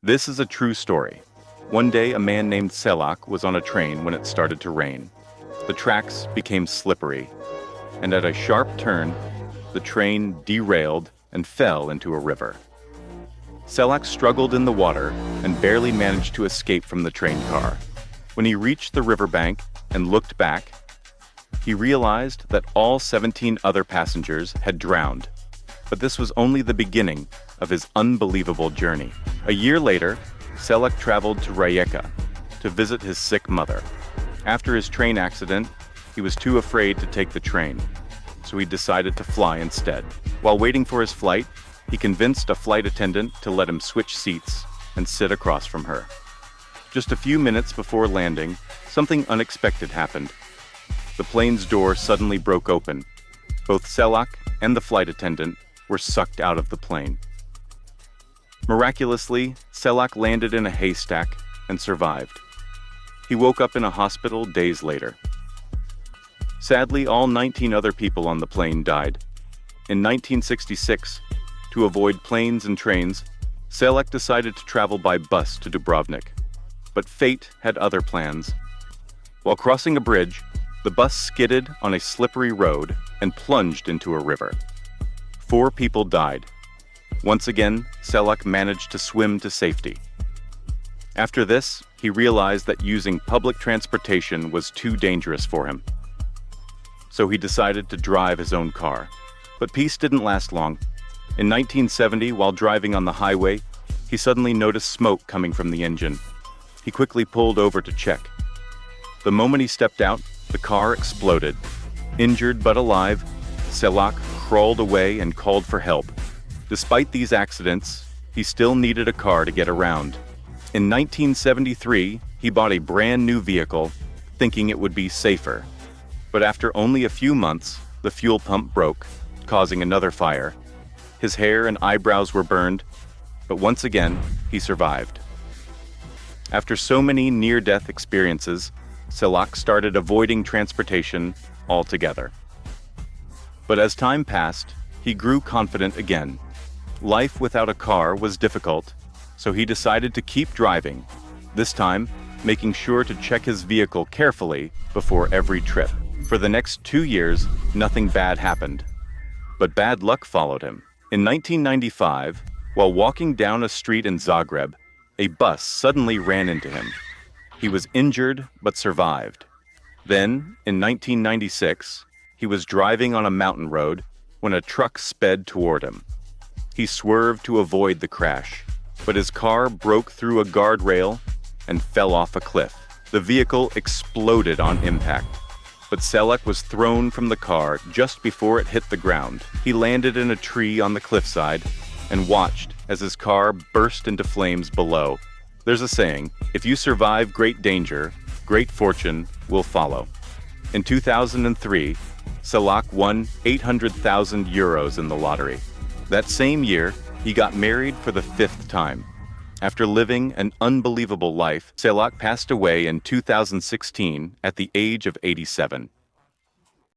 This is a true story. One day, a man named Selak was on a train when it started to rain. The tracks became slippery, and at a sharp turn, the train derailed and fell into a river. Selak struggled in the water and barely managed to escape from the train car. When he reached the riverbank and looked back, he realized that all 17 other passengers had drowned. But this was only the beginning of his unbelievable journey. A year later, Selak traveled to Rijeka to visit his sick mother. After his train accident, he was too afraid to take the train, so he decided to fly instead. While waiting for his flight, he convinced a flight attendant to let him switch seats and sit across from her. Just a few minutes before landing, something unexpected happened. The plane's door suddenly broke open. Both Selak and the flight attendant were sucked out of the plane. Miraculously, Selak landed in a haystack and survived. He woke up in a hospital days later. Sadly, all 19 other people on the plane died. In 1966, to avoid planes and trains, Selak decided to travel by bus to Dubrovnik. But fate had other plans. While crossing a bridge, the bus skidded on a slippery road and plunged into a river. 4 people died. Once again, Selak managed to swim to safety. After this, he realized that using public transportation was too dangerous for him. So he decided to drive his own car. But peace didn't last long. In 1970, while driving on the highway, he suddenly noticed smoke coming from the engine. He quickly pulled over to check. The moment he stepped out, the car exploded. Injured but alive, Selak crawled away and called for help. Despite these accidents, he still needed a car to get around. In 1973, he bought a brand new vehicle, thinking it would be safer. But after only a few months, the fuel pump broke, causing another fire. His hair and eyebrows were burned, but once again, he survived. After so many near-death experiences, Selak started avoiding transportation altogether. But as time passed, he grew confident again. Life without a car was difficult, so he decided to keep driving, this time making sure to check his vehicle carefully before every trip. For the next 2 years, nothing bad happened. But bad luck followed him. In 1995, while walking down a street in Zagreb, a bus suddenly ran into him. He was injured but survived. Then, in 1996, he was driving on a mountain road when a truck sped toward him. He swerved to avoid the crash, but his car broke through a guardrail and fell off a cliff. The vehicle exploded on impact, but Selak was thrown from the car just before it hit the ground. He landed in a tree on the cliffside and watched as his car burst into flames below. There's a saying, if you survive great danger, great fortune will follow. In 2003, Selak won 800,000 euros in the lottery. That same year, he got married for the 5th time. After living an unbelievable life, Selak passed away in 2016 at the age of 87.